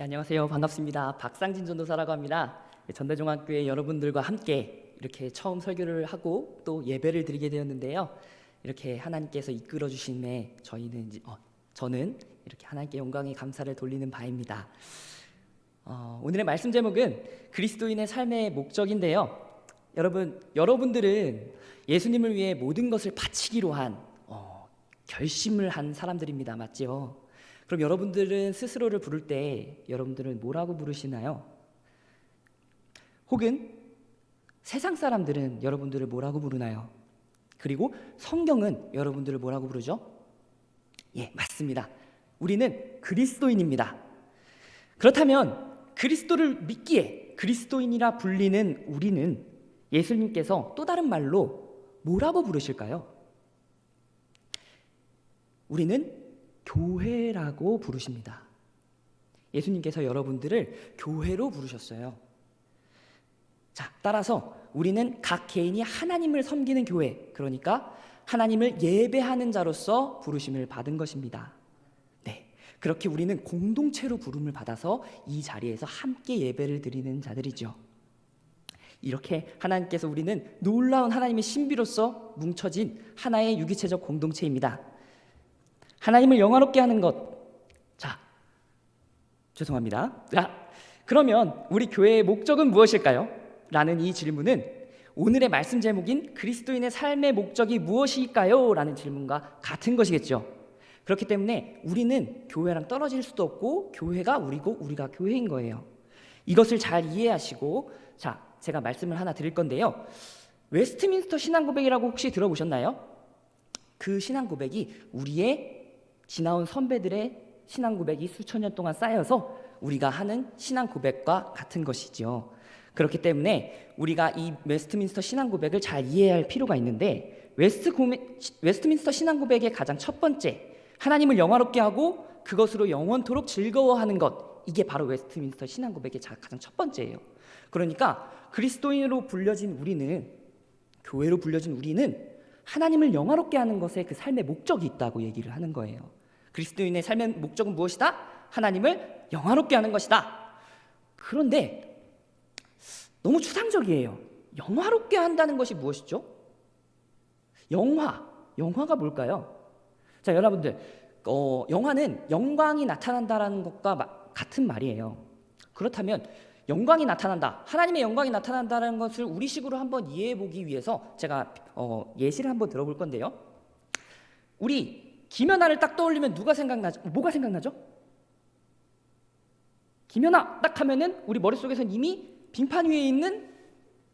안녕하세요. 반갑습니다. 박상진 전도사라고 합니다. 전대중학교의 여러분들과 함께 이렇게 처음 설교를 하고 또 예배를 드리게 되었는데요. 이렇게 하나님께서 이끌어 주심에 저는 이렇게 하나님께 영광의 감사를 돌리는 바입니다. 오늘의 말씀 제목은 그리스도인의 삶의 목적인데요. 여러분들은 예수님을 위해 모든 것을 바치기로 한 결심을 한 사람들입니다. 맞죠? 그럼 여러분들은 스스로를 부를 때 여러분들은 뭐라고 부르시나요? 혹은 세상 사람들은 여러분들을 뭐라고 부르나요? 그리고 성경은 여러분들을 뭐라고 부르죠? 예, 맞습니다. 우리는 그리스도인입니다. 그렇다면 그리스도를 믿기에 그리스도인이라 불리는 우리는 예수님께서 또 다른 말로 뭐라고 부르실까요? 우리는 교회라고 부르십니다. 예수님께서 여러분들을 교회로 부르셨어요. 자, 따라서 우리는 각 개인이 하나님을 섬기는 교회, 그러니까 하나님을 예배하는 자로서 부르심을 받은 것입니다. 네, 그렇게 우리는 공동체로 부름을 받아서 이 자리에서 함께 예배를 드리는 자들이죠. 이렇게 하나님께서 우리는 놀라운 하나님의 신비로서 뭉쳐진 하나의 유기체적 공동체입니다. 하나님을 영화롭게 하는 것. 죄송합니다. 그러면 우리 교회의 목적은 무엇일까요? 라는 이 질문은 오늘의 말씀 제목인 그리스도인의 삶의 목적이 무엇일까요? 라는 질문과 같은 것이겠죠. 그렇기 때문에 우리는 교회랑 떨어질 수도 없고 교회가 우리고 우리가 교회인 거예요. 이것을 잘 이해하시고 제가 말씀을 하나 드릴 건데요. 웨스트민스터 신앙고백이라고 혹시 들어보셨나요? 그 신앙고백이 우리의 지나온 선배들의 신앙고백이 수천 년 동안 쌓여서 우리가 하는 신앙고백과 같은 것이죠. 그렇기 때문에 우리가 이 웨스트민스터 신앙고백을 잘 이해할 필요가 있는데 웨스트민스터 신앙고백의 가장 첫 번째, 하나님을 영화롭게 하고 그것으로 영원토록 즐거워하는 것, 이게 바로 웨스트민스터 신앙고백의 가장 첫 번째예요. 그러니까 그리스도인으로 불려진 우리는, 교회로 불려진 우리는 하나님을 영화롭게 하는 것에 그 삶의 목적이 있다고 얘기를 하는 거예요. 그리스도인의 삶의 목적은 무엇이다? 하나님을 영화롭게 하는 것이다. 그런데 너무 추상적이에요. 영화롭게 한다는 것이 무엇이죠? 영화가 뭘까요? 자, 여러분들, 영화는 영광이 나타난다라는 것과 같은 말이에요. 그렇다면 영광이 나타난다, 하나님의 영광이 나타난다는 것을 우리식으로 한번 이해해 보기 위해서 제가 예시를 한번 들어볼 건데요. 우리 김연아를 딱 떠올리면 누가 생각나죠? 뭐가 생각나죠? 김연아 딱 하면은 우리 머릿속에선 이미 빙판 위에 있는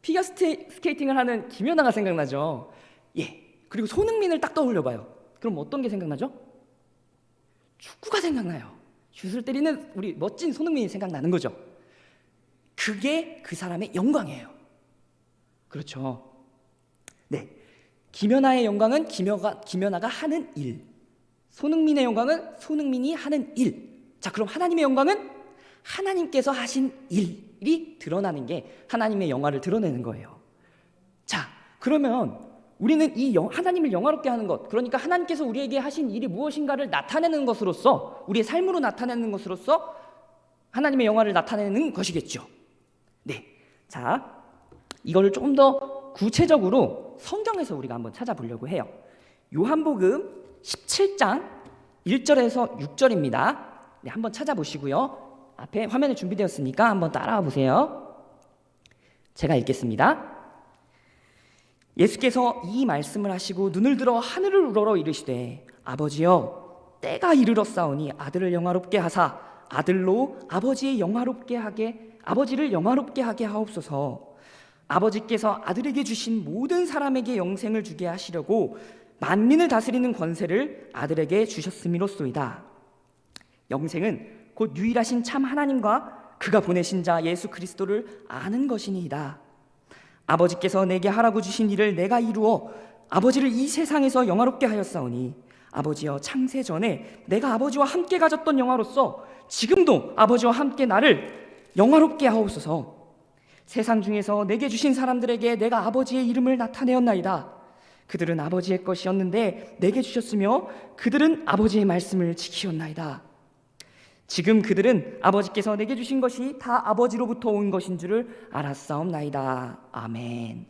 피겨 스케이팅을 하는 김연아가 생각나죠. 예. 그리고 손흥민을 딱 떠올려봐요. 그럼 어떤 게 생각나죠? 축구가 생각나요. 슛을 때리는 우리 멋진 손흥민이 생각나는 거죠. 그게 그 사람의 영광이에요. 그렇죠. 네. 김연아의 영광은 김연아가 하는 일, 손흥민의 영광은 손흥민이 하는 일. 자, 그럼 하나님의 영광은 하나님께서 하신 일이 드러나는 게 하나님의 영화를 드러내는 거예요. 자, 그러면 우리는 이 하나님을 영화롭게 하는 것, 그러니까 하나님께서 우리에게 하신 일이 무엇인가를 나타내는 것으로서, 우리의 삶으로 나타내는 것으로서 하나님의 영화를 나타내는 것이겠죠. 네, 자, 이거를 조금 더 구체적으로 성경에서 우리가 한번 찾아보려고 해요. 요한복음 17장 1절에서 6절입니다. 네, 한번 찾아보시고요. 앞에 화면에 준비되었으니까 한번 따라와 보세요. 제가 읽겠습니다. 예수께서 이 말씀을 하시고 눈을 들어 하늘을 우러러 이르시되 아버지여, 때가 이르렀사오니 아들을 영화롭게 하사 아들로 아버지를 영화롭게 하게 하옵소서. 아버지께서 아들에게 주신 모든 사람에게 영생을 주게 하시려고 만민을 다스리는 권세를 아들에게 주셨음이로소이다. 영생은 곧 유일하신 참 하나님과 그가 보내신 자 예수 그리스도를 아는 것이니이다. 아버지께서 내게 하라고 주신 일을 내가 이루어 아버지를 이 세상에서 영화롭게 하였사오니 아버지여, 창세 전에 내가 아버지와 함께 가졌던 영화로서 지금도 아버지와 함께 나를 영화롭게 하옵소서. 세상 중에서 내게 주신 사람들에게 내가 아버지의 이름을 나타내었나이다. 그들은 아버지의 것이었는데 내게 주셨으며 그들은 아버지의 말씀을 지키었나이다. 지금 그들은 아버지께서 내게 주신 것이 다 아버지로부터 온 것인 줄을 알았사옵나이다. 아멘.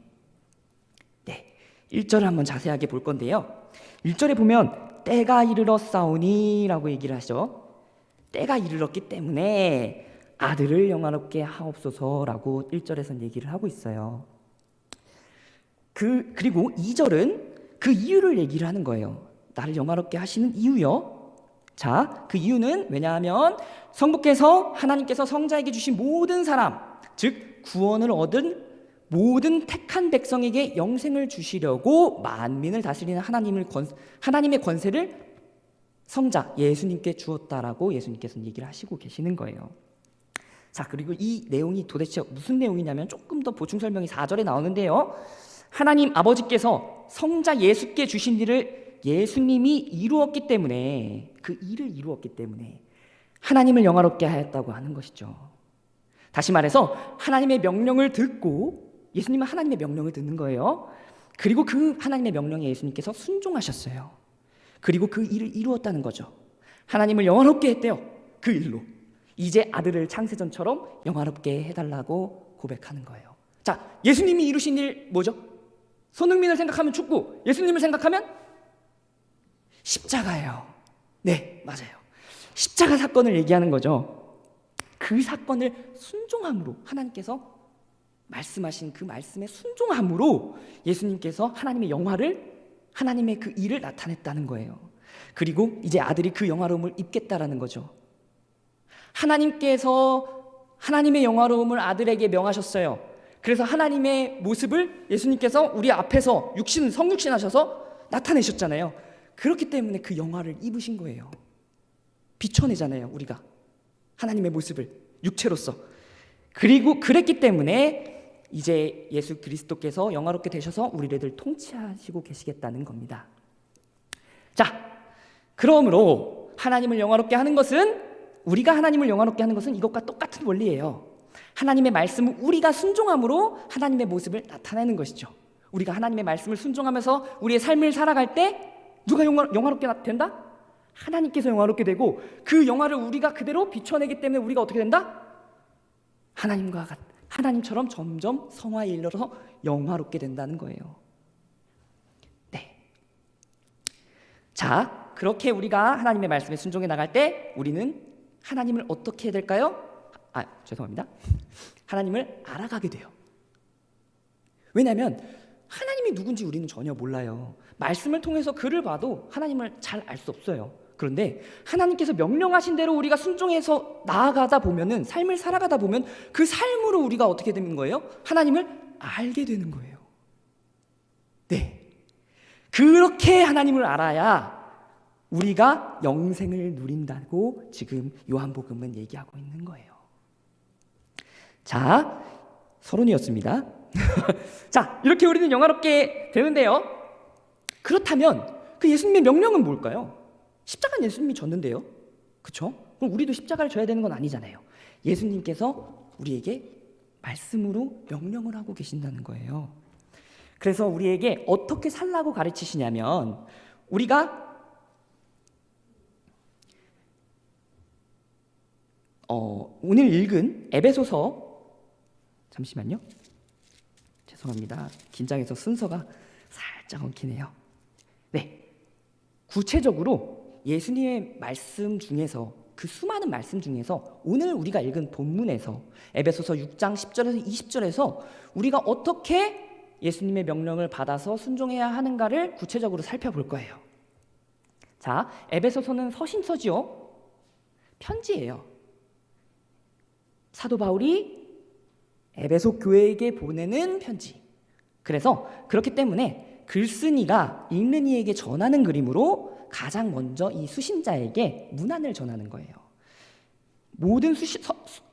네, 1절을 한번 자세하게 볼 건데요. 1절에 보면 때가 이르렀사오니 라고 얘기를 하죠. 때가 이르렀기 때문에 아들을 영화롭게 하옵소서라고 1절에서는 얘기를 하고 있어요. 그리고 2절은 그 이유를 얘기를 하는 거예요. 나를 영화롭게 하시는 이유요. 자, 그 이유는 왜냐하면 성부께서 하나님께서 성자에게 주신 모든 사람, 즉 구원을 얻은 모든 택한 백성에게 영생을 주시려고 만민을 다스리는 하나님의 권세를 성자 예수님께 주었다라고 예수님께서는 얘기를 하시고 계시는 거예요. 자, 그리고 이 내용이 도대체 무슨 내용이냐면 조금 더 보충 설명이 4절에 나오는데요. 하나님 아버지께서 성자 예수께 주신 일을 예수님이 이루었기 때문에, 그 일을 이루었기 때문에 하나님을 영화롭게 하였다고 하는 것이죠. 다시 말해서 하나님의 명령을 듣고, 예수님은 하나님의 명령을 듣는 거예요. 그리고 그 하나님의 명령에 예수님께서 순종하셨어요. 그리고 그 일을 이루었다는 거죠. 하나님을 영화롭게 했대요. 그 일로 이제 아들을 창세전처럼 영화롭게 해달라고 고백하는 거예요. 자, 예수님이 이루신 일 뭐죠? 손흥민을 생각하면 축구, 예수님을 생각하면 십자가예요. 네, 맞아요. 십자가 사건을 얘기하는 거죠. 그 사건을 순종함으로, 하나님께서 말씀하신 그 말씀에 순종함으로 예수님께서 하나님의 영화를, 하나님의 그 일을 나타냈다는 거예요. 그리고 이제 아들이 그 영화로움을 입겠다라는 거죠. 하나님께서 하나님의 영화로움을 아들에게 명하셨어요. 그래서 하나님의 모습을 예수님께서 우리 앞에서 성육신 하셔서 나타내셨잖아요. 그렇기 때문에 그 영화를 입으신 거예요. 비춰내잖아요, 우리가 하나님의 모습을 육체로서. 그리고 그랬기 때문에 이제 예수 그리스도께서 영화롭게 되셔서 우리를 통치하시고 계시겠다는 겁니다. 자, 그러므로 하나님을 영화롭게 하는 것은, 우리가 하나님을 영화롭게 하는 것은 이것과 똑같은 원리예요. 하나님의 말씀을 우리가 순종함으로 하나님의 모습을 나타내는 것이죠. 우리가 하나님의 말씀을 순종하면서 우리의 삶을 살아갈 때 누가 영화롭게 된다? 하나님께서 영화롭게 되고, 그 영화를 우리가 그대로 비춰내기 때문에 우리가 어떻게 된다? 하나님처럼 점점 성화에 이르러서 영화롭게 된다는 거예요. 네. 자, 그렇게 우리가 하나님의 말씀에 순종해 나갈 때 우리는 하나님을 어떻게 해야 될까요? 죄송합니다. 하나님을 알아가게 돼요. 왜냐하면 하나님이 누군지 우리는 전혀 몰라요. 말씀을 통해서 글을 봐도 하나님을 잘 알 수 없어요. 그런데 하나님께서 명령하신 대로 우리가 순종해서 나아가다 보면은, 삶을 살아가다 보면 그 삶으로 우리가 어떻게 되는 거예요? 하나님을 알게 되는 거예요. 네. 그렇게 하나님을 알아야 우리가 영생을 누린다고 지금 요한복음은 얘기하고 있는 거예요. 자, 서론이었습니다. 자, 이렇게 우리는 영화롭게 되는데요. 그렇다면 그 예수님의 명령은 뭘까요? 십자가는 예수님이 졌는데요. 그렇죠? 그럼 우리도 십자가를 져야 되는 건 아니잖아요. 예수님께서 우리에게 말씀으로 명령을 하고 계신다는 거예요. 그래서 우리에게 어떻게 살라고 가르치시냐면, 우리가 오늘 읽은 에베소서, 잠시만요. 죄송합니다. 긴장해서 순서가 살짝 엉키네요. 네, 구체적으로 예수님의 말씀 중에서, 그 수많은 말씀 중에서 오늘 우리가 읽은 본문에서 에베소서 6장 10절에서 20절에서 우리가 어떻게 예수님의 명령을 받아서 순종해야 하는가를 구체적으로 살펴볼 거예요. 자, 에베소서는 서신서지요. 편지예요. 사도 바울이 에베소 교회에게 보내는 편지. 그래서 그렇기 때문에 글쓴이가 읽는 이에게 전하는 그림으로 가장 먼저 이 수신자에게 문안을 전하는 거예요. 모든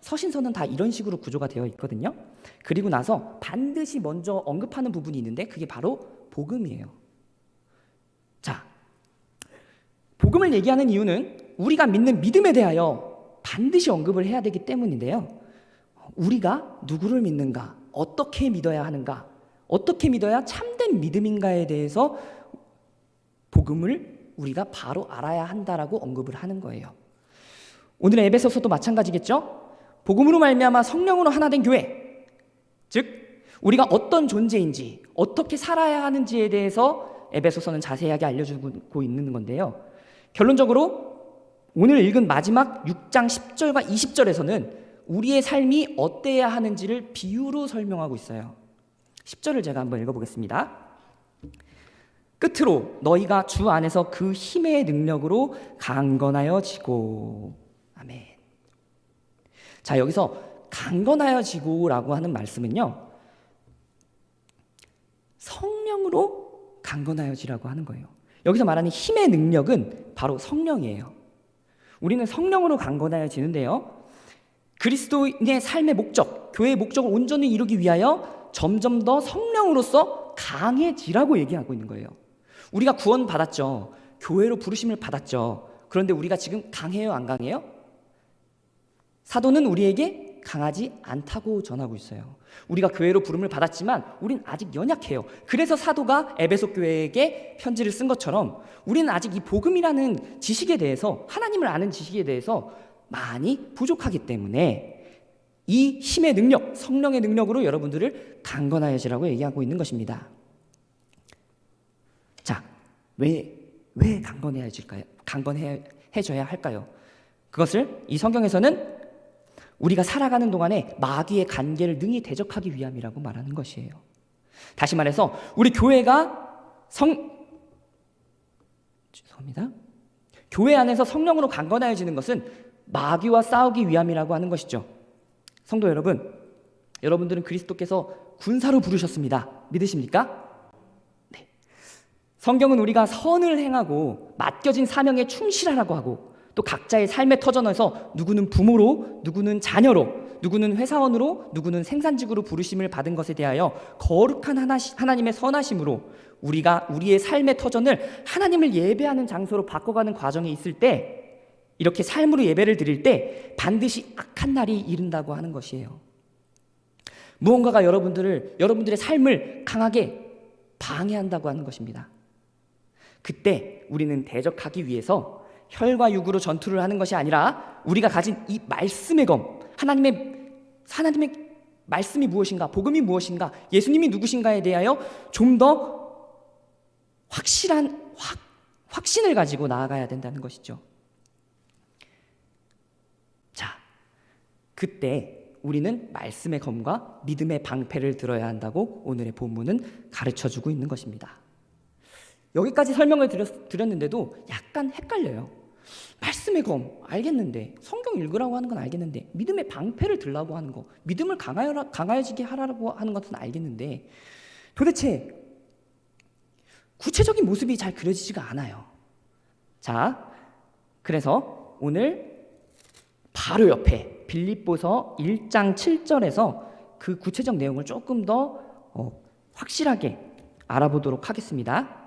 서신서는 다 이런 식으로 구조가 되어 있거든요. 그리고 나서 반드시 먼저 언급하는 부분이 있는데 그게 바로 복음이에요. 자, 복음을 얘기하는 이유는 우리가 믿는 믿음에 대하여 반드시 언급을 해야 되기 때문인데요. 우리가 누구를 믿는가, 어떻게 믿어야 하는가, 어떻게 믿어야 참된 믿음인가에 대해서 복음을 우리가 바로 알아야 한다라고 언급을 하는 거예요. 오늘의 에베소서도 마찬가지겠죠? 복음으로 말미암아 성령으로 하나 된 교회, 즉 우리가 어떤 존재인지 어떻게 살아야 하는지에 대해서 에베소서는 자세하게 알려주고 있는 건데요. 결론적으로 오늘 읽은 마지막 6장 10절과 20절에서는 우리의 삶이 어때야 하는지를 비유로 설명하고 있어요. 10절을 제가 한번 읽어보겠습니다. 끝으로 너희가 주 안에서 그 힘의 능력으로 강건하여지고. 아멘. 자, 여기서 강건하여지고라고 하는 말씀은요, 성령으로 강건하여지라고 하는 거예요. 여기서 말하는 힘의 능력은 바로 성령이에요. 우리는 성령으로 강건하여지는데요, 그리스도인의 삶의 목적, 교회의 목적을 온전히 이루기 위하여 점점 더 성령으로서 강해지라고 얘기하고 있는 거예요. 우리가 구원 받았죠. 교회로 부르심을 받았죠. 그런데 우리가 지금 강해요, 안 강해요? 사도는 우리에게 강하지 않다고 전하고 있어요. 우리가 교회로 부름을 받았지만 우린 아직 연약해요. 그래서 사도가 에베소 교회에게 편지를 쓴 것처럼 우리는 아직 이 복음이라는 지식에 대해서, 하나님을 아는 지식에 대해서 많이 부족하기 때문에 이 힘의 능력, 성령의 능력으로 여러분들을 강건하여지라고 얘기하고 있는 것입니다. 자, 왜 강건해질까요? 강건해져야 할까요? 그것을 이 성경에서는 우리가 살아가는 동안에 마귀의 관계를 능히 대적하기 위함이라고 말하는 것이에요. 다시 말해서 우리 교회가 교회 안에서 성령으로 강건하여지는 것은 마귀와 싸우기 위함이라고 하는 것이죠. 성도 여러분, 여러분들은 그리스도께서 군사로 부르셨습니다. 믿으십니까? 네. 성경은 우리가 선을 행하고 맡겨진 사명에 충실하라고 하고, 또 각자의 삶의 터전에서 누구는 부모로, 누구는 자녀로, 누구는 회사원으로, 누구는 생산직으로 부르심을 받은 것에 대하여 거룩한 하나님의 선하심으로 우리가 우리의 삶의 터전을 하나님을 예배하는 장소로 바꿔가는 과정에 있을 때, 이렇게 삶으로 예배를 드릴 때 반드시 악한 날이 이른다고 하는 것이에요. 무언가가 여러분들의 삶을 강하게 방해한다고 하는 것입니다. 그때 우리는 대적하기 위해서 혈과 육으로 전투를 하는 것이 아니라 우리가 가진 이 말씀의 검, 하나님의 말씀이 무엇인가, 복음이 무엇인가, 예수님이 누구신가에 대하여 좀 더 확신을 가지고 나아가야 된다는 것이죠. 자, 그때 우리는 말씀의 검과 믿음의 방패를 들어야 한다고 오늘의 본문은 가르쳐주고 있는 것입니다. 여기까지 설명을 드렸는데도 약간 헷갈려요. 말씀의 검 알겠는데, 성경 읽으라고 하는 건 알겠는데, 믿음의 방패를 들라고 하는 거, 믿음을 강하여지게 하라고 하는 것은 알겠는데, 도대체 구체적인 모습이 잘 그려지지가 않아요. 자, 그래서 오늘 바로 옆에 빌립보서 1장 7절에서 그 구체적 내용을 조금 더 확실하게 알아보도록 하겠습니다.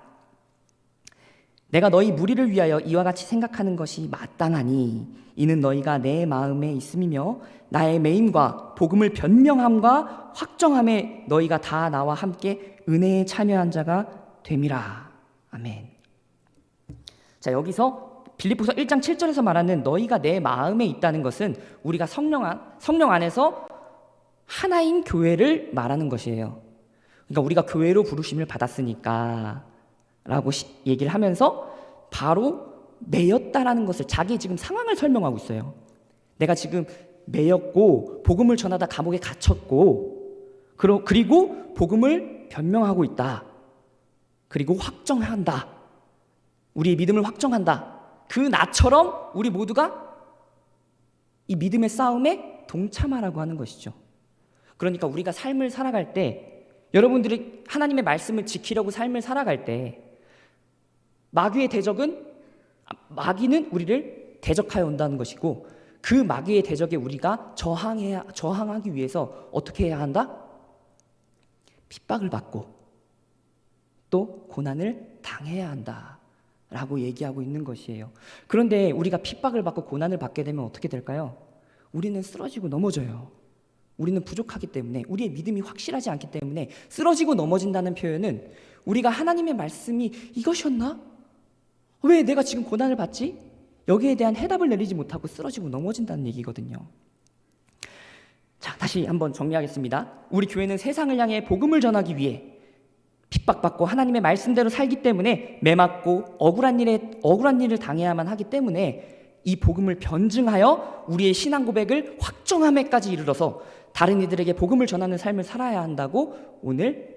내가 너희 무리를 위하여 이와 같이 생각하는 것이 마땅하니 이는 너희가 내 마음에 있음이며 나의 매임과 복음을 변명함과 확정함에 너희가 다 나와 함께 은혜에 참여한 자가 됨이라. 아멘. 자, 여기서 빌립보서 1장 7절에서 말하는 너희가 내 마음에 있다는 것은 우리가 성령 안에서 하나인 교회를 말하는 것이에요. 그러니까 우리가 교회로 부르심을 받았으니까 라고 얘기를 하면서 바로 매였다라는 것을, 자기 지금 상황을 설명하고 있어요. 내가 지금 매였고 복음을 전하다 감옥에 갇혔고, 그리고 복음을 변명하고 있다. 그리고 확정한다. 우리의 믿음을 확정한다. 그 나처럼 우리 모두가 이 믿음의 싸움에 동참하라고 하는 것이죠. 그러니까 우리가 삶을 살아갈 때, 여러분들이 하나님의 말씀을 지키려고 삶을 살아갈 때, 마귀는 우리를 대적하여 온다는 것이고, 그 마귀의 대적에 우리가 저항하기 위해서 어떻게 해야 한다? 핍박을 받고 또 고난을 당해야 한다 라고 얘기하고 있는 것이에요. 그런데 우리가 핍박을 받고 고난을 받게 되면 어떻게 될까요? 우리는 쓰러지고 넘어져요. 우리는 부족하기 때문에, 우리의 믿음이 확실하지 않기 때문에 쓰러지고 넘어진다는 표현은 우리가 하나님의 말씀이 이것이었나? 왜 내가 지금 고난을 받지? 여기에 대한 해답을 내리지 못하고 쓰러지고 넘어진다는 얘기거든요. 자, 다시 한번 정리하겠습니다. 우리 교회는 세상을 향해 복음을 전하기 위해 핍박받고 하나님의 말씀대로 살기 때문에 매맞고 억울한 일을 당해야만 하기 때문에 이 복음을 변증하여 우리의 신앙 고백을 확정함에까지 이르러서 다른 이들에게 복음을 전하는 삶을 살아야 한다고 오늘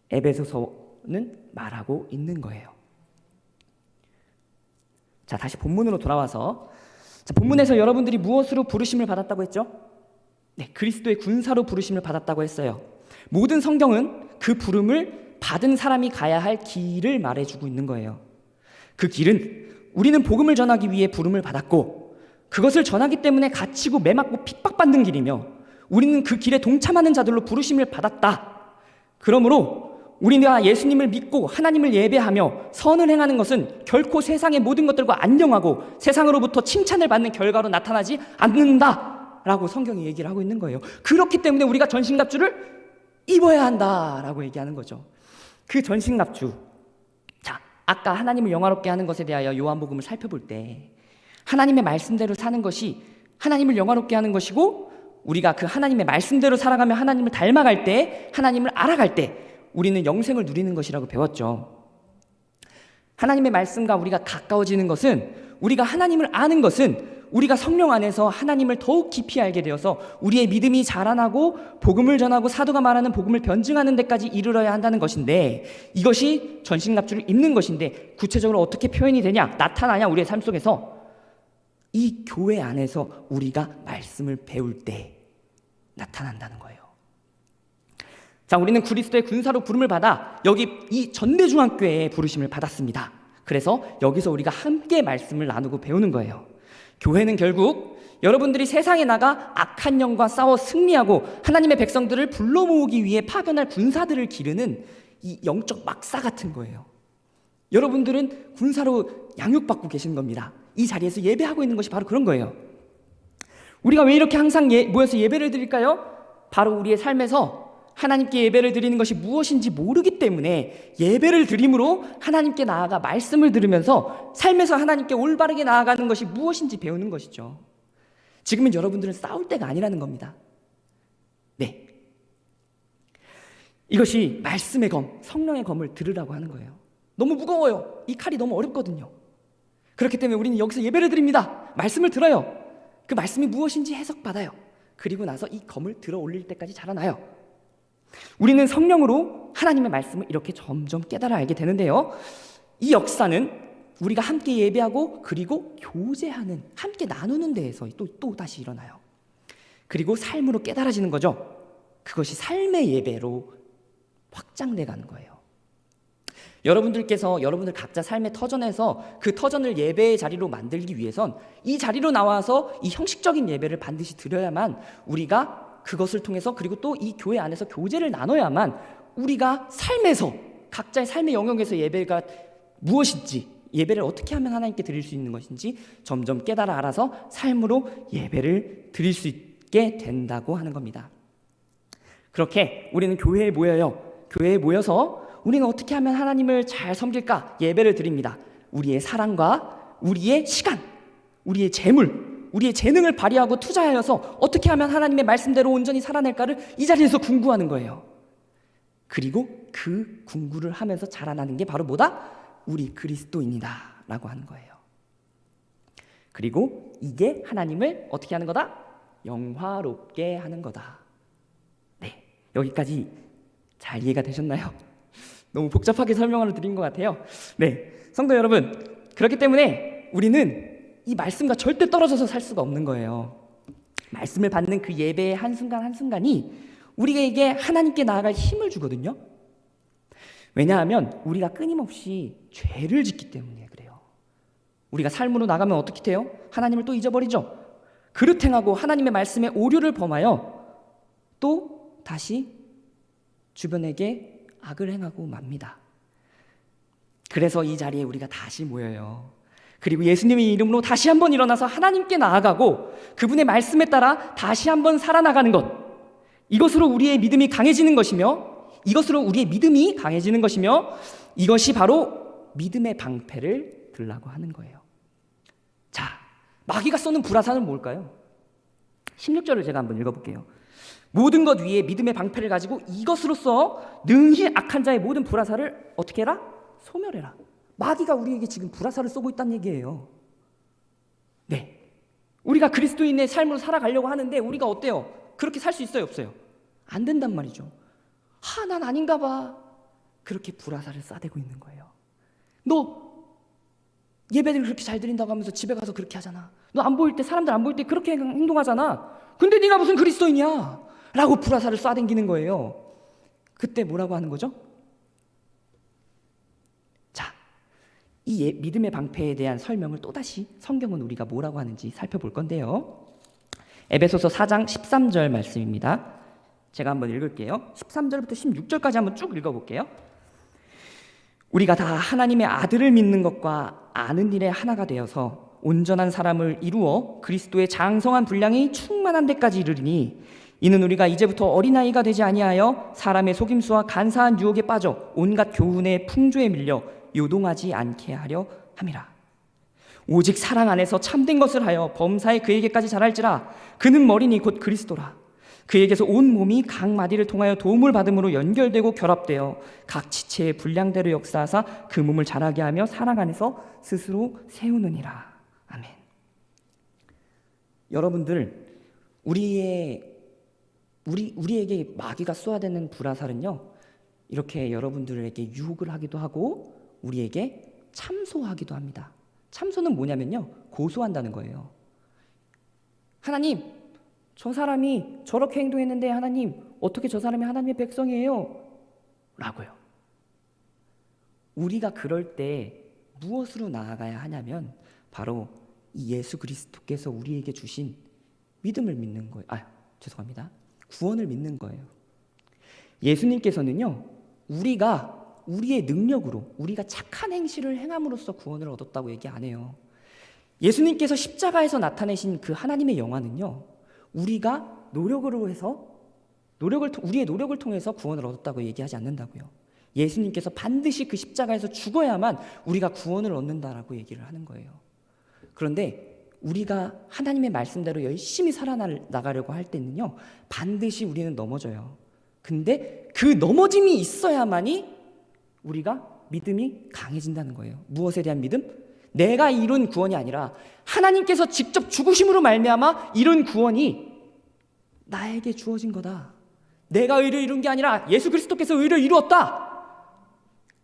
에베소서는 말하고 있는 거예요. 자, 다시 본문으로 돌아와서, 자, 본문에서 여러분들이 무엇으로 부르심을 받았다고 했죠? 네, 그리스도의 군사로 부르심을 받았다고 했어요. 모든 성경은 그 부름을 받은 사람이 가야 할 길을 말해주고 있는 거예요. 그 길은 우리는 복음을 전하기 위해 부름을 받았고 그것을 전하기 때문에 갇히고 매맞고 핍박받는 길이며 우리는 그 길에 동참하는 자들로 부르심을 받았다. 그러므로 우리가 예수님을 믿고 하나님을 예배하며 선을 행하는 것은 결코 세상의 모든 것들과 안녕하고 세상으로부터 칭찬을 받는 결과로 나타나지 않는다라고 성경이 얘기를 하고 있는 거예요. 그렇기 때문에 우리가 전신갑주를 입어야 한다라고 얘기하는 거죠. 그 전신갑주, 자, 아까 하나님을 영화롭게 하는 것에 대하여 요한복음을 살펴볼 때 하나님의 말씀대로 사는 것이 하나님을 영화롭게 하는 것이고 우리가 그 하나님의 말씀대로 살아가며 하나님을 닮아갈 때, 하나님을 알아갈 때 우리는 영생을 누리는 것이라고 배웠죠. 하나님의 말씀과 우리가 가까워지는 것은, 우리가 하나님을 아는 것은 우리가 성령 안에서 하나님을 더욱 깊이 알게 되어서 우리의 믿음이 자라나고 복음을 전하고 사도가 말하는 복음을 변증하는 데까지 이르러야 한다는 것인데, 이것이 전신갑주를 입는 것인데 구체적으로 어떻게 표현이 되냐, 나타나냐, 우리의 삶 속에서 이 교회 안에서 우리가 말씀을 배울 때 나타난다는 거예요. 자, 우리는 그리스도의 군사로 부름을 받아 여기 이 전대중앙교회에 부르심을 받았습니다. 그래서 여기서 우리가 함께 말씀을 나누고 배우는 거예요. 교회는 결국 여러분들이 세상에 나가 악한 영과 싸워 승리하고 하나님의 백성들을 불러 모으기 위해 파견할 군사들을 기르는 이 영적 막사 같은 거예요. 여러분들은 군사로 양육받고 계신 겁니다. 이 자리에서 예배하고 있는 것이 바로 그런 거예요. 우리가 왜 이렇게 항상 모여서 예배를 드릴까요? 바로 우리의 삶에서 하나님께 예배를 드리는 것이 무엇인지 모르기 때문에 예배를 드림으로 하나님께 나아가 말씀을 들으면서 삶에서 하나님께 올바르게 나아가는 것이 무엇인지 배우는 것이죠. 지금은 여러분들은 싸울 때가 아니라는 겁니다. 네, 이것이 말씀의 검, 성령의 검을 들으라고 하는 거예요. 너무 무거워요. 이 칼이 너무 어렵거든요. 그렇기 때문에 우리는 여기서 예배를 드립니다. 말씀을 들어요. 그 말씀이 무엇인지 해석받아요. 그리고 나서 이 검을 들어 올릴 때까지 자라나요. 우리는 성령으로 하나님의 말씀을 이렇게 점점 깨달아 알게 되는데요, 이 역사는 우리가 함께 예배하고 그리고 교제하는, 함께 나누는 데에서 또 다시 일어나요. 그리고 삶으로 깨달아지는 거죠. 그것이 삶의 예배로 확장돼 가는 거예요. 여러분들께서 여러분들 각자 삶의 터전에서 그 터전을 예배의 자리로 만들기 위해선 이 자리로 나와서 이 형식적인 예배를 반드시 드려야만, 우리가 그것을 통해서, 그리고 또 이 교회 안에서 교제를 나눠야만 우리가 삶에서, 각자의 삶의 영역에서 예배가 무엇인지, 예배를 어떻게 하면 하나님께 드릴 수 있는 것인지 점점 깨달아 알아서 삶으로 예배를 드릴 수 있게 된다고 하는 겁니다. 그렇게 우리는 교회에 모여요. 교회에 모여서 우리는 어떻게 하면 하나님을 잘 섬길까? 예배를 드립니다. 우리의 사랑과 우리의 시간, 우리의 재물, 우리의 재능을 발휘하고 투자하여서 어떻게 하면 하나님의 말씀대로 온전히 살아낼까를 이 자리에서 궁구하는 거예요. 그리고 그 궁구를 하면서 자라나는 게 바로 뭐다? 우리 그리스도인이다 라고 하는 거예요. 그리고 이게 하나님을 어떻게 하는 거다? 영화롭게 하는 거다. 네, 여기까지 잘 이해가 되셨나요? 너무 복잡하게 설명을 드린 것 같아요. 네, 성도 여러분, 그렇기 때문에 우리는 이 말씀과 절대 떨어져서 살 수가 없는 거예요. 말씀을 받는 그 예배의 한순간 한순간이 우리에게 하나님께 나아갈 힘을 주거든요. 왜냐하면 우리가 끊임없이 죄를 짓기 때문에 그래요. 우리가 삶으로 나가면 어떻게 돼요? 하나님을 또 잊어버리죠. 그릇 행하고 하나님의 말씀에 오류를 범하여 또 다시 주변에게 악을 행하고 맙니다. 그래서 이 자리에 우리가 다시 모여요. 그리고 예수님의 이름으로 다시 한번 일어나서 하나님께 나아가고 그분의 말씀에 따라 다시 한번 살아나가는 것, 이것으로 우리의 믿음이 강해지는 것이며, 이것이 바로 믿음의 방패를 들라고 하는 거예요. 마귀가 쏘는 불화살은 뭘까요? 16절을 제가 한번 읽어볼게요. 모든 것 위에 믿음의 방패를 가지고 이것으로써 능히 악한 자의 모든 불화살을 어떻게 해라? 소멸해라. 마귀가 우리에게 지금 불화살을 쏘고 있다는 얘기예요. 네, 우리가 그리스도인의 삶으로 살아가려고 하는데 우리가 어때요? 그렇게 살 수 있어요, 없어요? 안 된단 말이죠. 난 아닌가 봐. 그렇게 불화살을 쏴대고 있는 거예요. 너 예배를 그렇게 잘 드린다고 하면서 집에 가서 그렇게 하잖아. 너 안 보일 때, 사람들 안 보일 때 그렇게 행동하잖아. 근데 네가 무슨 그리스도인이야? 라고 불화살을 쏴댕기는 거예요. 그때 뭐라고 하는 거죠? 자, 이 믿음의 방패에 대한 설명을 또다시 성경은 우리가 뭐라고 하는지 살펴볼 건데요. 에베소서 4장 13절 말씀입니다. 제가 한번 읽을게요. 13절부터 16절까지 한번 쭉 읽어볼게요. 우리가 다 하나님의 아들을 믿는 것과 아는 일에 하나가 되어서 온전한 사람을 이루어 그리스도의 장성한 분량이 충만한 데까지 이르리니 이는 우리가 이제부터 어린아이가 되지 아니하여 사람의 속임수와 간사한 유혹에 빠져 온갖 교훈의 풍조에 밀려 요동하지 않게 하려 함이라. 오직 사랑 안에서 참된 것을 하여 범사에 그에게까지 자랄지라. 그는 머리니 곧 그리스도라. 그에게서 온 몸이 각 마디를 통하여 도움을 받음으로 연결되고 결합되어 각 지체의 분량대로 역사하사 그 몸을 자라게 하며 사랑 안에서 스스로 세우느니라. 아멘. 여러분들, 우리에게 마귀가 쏘아대는 불화살은요, 이렇게 여러분들에게 유혹을 하기도 하고 우리에게 참소하기도 합니다. 참소는 뭐냐면요, 고소한다는 거예요. 하나님, 저 사람이 저렇게 행동했는데 하나님, 어떻게 저 사람이 하나님의 백성이에요? 라고요. 우리가 그럴 때 무엇으로 나아가야 하냐면 바로 이 예수 그리스도께서 우리에게 주신 믿음을 믿는 거예요. 구원을 믿는 거예요. 예수님께서는요, 우리의 능력으로, 우리가 착한 행실을 행함으로써 구원을 얻었다고 얘기 안 해요. 예수님께서 십자가에서 나타내신 그 하나님의 영화는요, 우리가 우리의 노력을 통해서 구원을 얻었다고 얘기하지 않는다고요. 예수님께서 반드시 그 십자가에서 죽어야만 우리가 구원을 얻는다라고 얘기를 하는 거예요. 그런데 우리가 하나님의 말씀대로 열심히 살아나가려고 할 때는요, 반드시 우리는 넘어져요. 근데 그 넘어짐이 있어야만이 우리가 믿음이 강해진다는 거예요. 무엇에 대한 믿음? 내가 이룬 구원이 아니라 하나님께서 직접 죽으심으로 말미암아 이룬 구원이 나에게 주어진 거다. 내가 의를 이룬 게 아니라 예수 그리스도께서 의를 이루었다.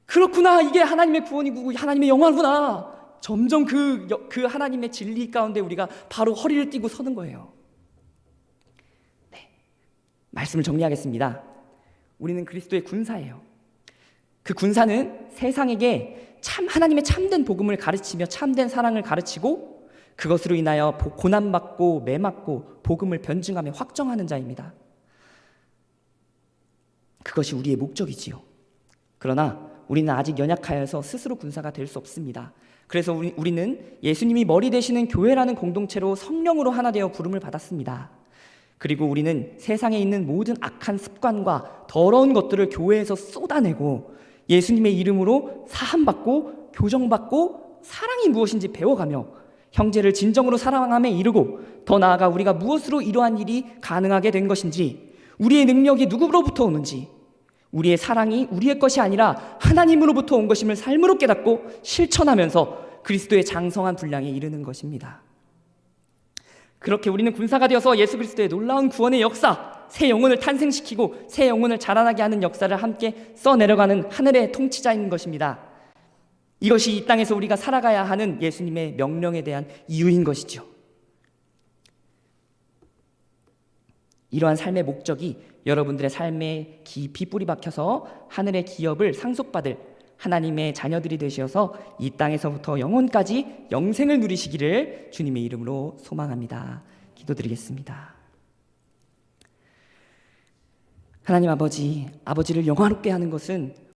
그렇구나, 이게 하나님의 구원이고 하나님의 영화구나. 점점 그 하나님의 진리 가운데 우리가 바로 허리를 띠고 서는 거예요. 네, 말씀을 정리하겠습니다. 우리는 그리스도의 군사예요. 그 군사는 세상에게 하나님의 참된 복음을 가르치며 참된 사랑을 가르치고 그것으로 인하여 고난받고 매맞고 복음을 변증하며 확정하는 자입니다. 그것이 우리의 목적이지요. 그러나 우리는 아직 연약하여서 스스로 군사가 될 수 없습니다. 그래서 우리는 예수님이 머리 되시는 교회라는 공동체로 성령으로 하나 되어 부름을 받았습니다. 그리고 우리는 세상에 있는 모든 악한 습관과 더러운 것들을 교회에서 쏟아내고 예수님의 이름으로 사함받고 교정받고 사랑이 무엇인지 배워가며 형제를 진정으로 사랑함에 이르고 더 나아가 우리가 무엇으로 이러한 일이 가능하게 된 것인지, 우리의 능력이 누구로부터 오는지, 우리의 사랑이 우리의 것이 아니라 하나님으로부터 온 것임을 삶으로 깨닫고 실천하면서 그리스도의 장성한 분량에 이르는 것입니다. 그렇게 우리는 군사가 되어서 예수 그리스도의 놀라운 구원의 역사, 새 영혼을 탄생시키고 새 영혼을 자라나게 하는 역사를 함께 써내려가는 하늘의 통치자인 것입니다. 이것이 이 땅에서 우리가 살아가야 하는 예수님의 명령에 대한 이유인 것이죠. 이러한 삶의 목적이 여러분들의 삶에 깊이 뿌리 박혀서 하늘의 기업을 상속받을 하나님의 자녀들이 되셔서 이 땅에서부터 영혼까지 영생을 누리시기를 주님의 이름으로 소망합니다. 기도드리겠습니다. 하나님 아버지를 영화롭게 하는 것은